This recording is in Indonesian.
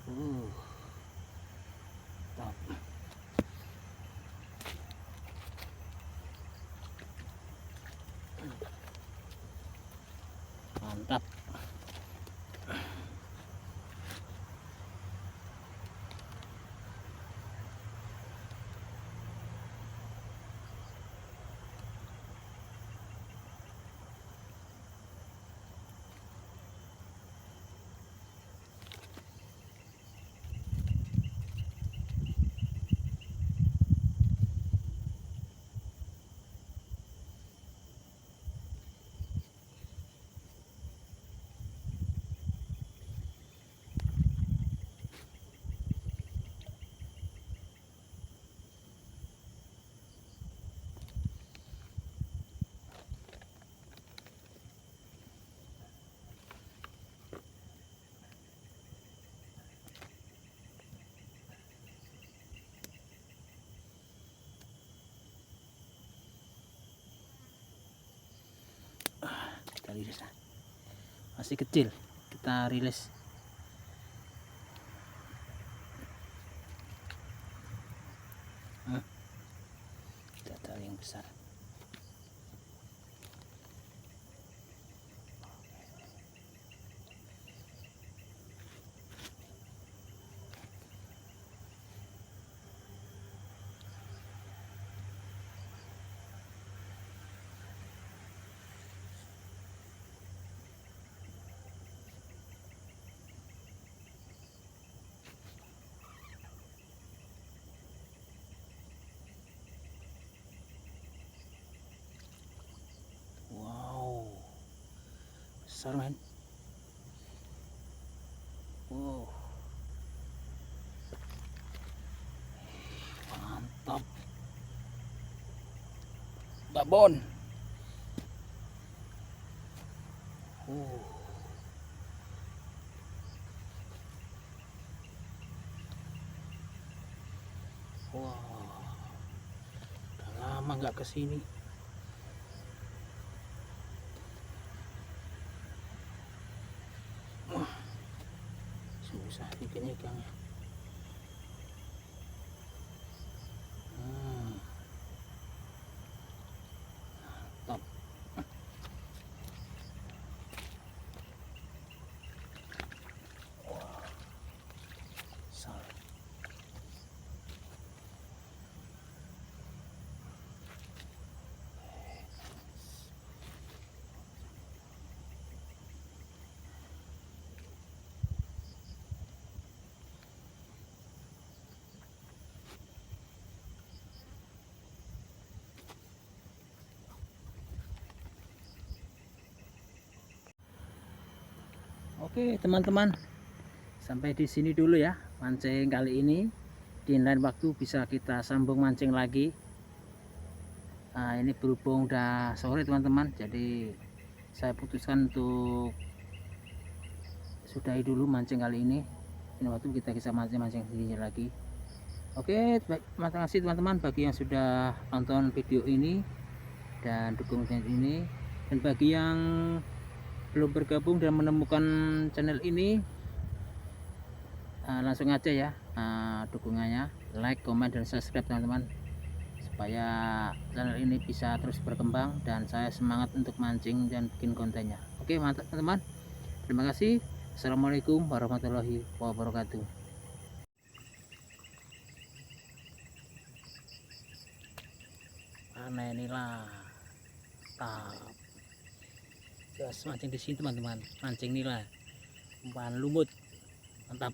uh top. Mantap. Kita rilis, masih kecil, kita rilis. Kita tarik yang besar. Wow, besar men. Wow, mantap. Babon. Wow, udah lama nggak kesini. Wah, susah bikin ikannya. Top. Besar. Oke teman-teman, sampai di sini dulu ya mancing kali ini. Di lain waktu bisa kita sambung mancing lagi. Nah, ini berhubung udah sore teman-teman, jadi saya putuskan untuk sudahi dulu mancing kali ini. Ini waktu kita bisa mancing-mancing sendiri lagi. Oke, terima kasih teman-teman bagi yang sudah nonton video ini dan dukung channel ini. Dan bagi yang belum bergabung dan menemukan channel ini, langsung aja ya dukungannya, like, comment, dan subscribe teman-teman, supaya channel ini bisa terus berkembang dan saya semangat untuk mancing dan bikin kontennya. Oke, mantap teman-teman, terima kasih. Assalamualaikum warahmatullahi wabarakatuh. Nah inilah mantap, just mancing di sini teman-teman, mancing nila umpan lumut, mantap.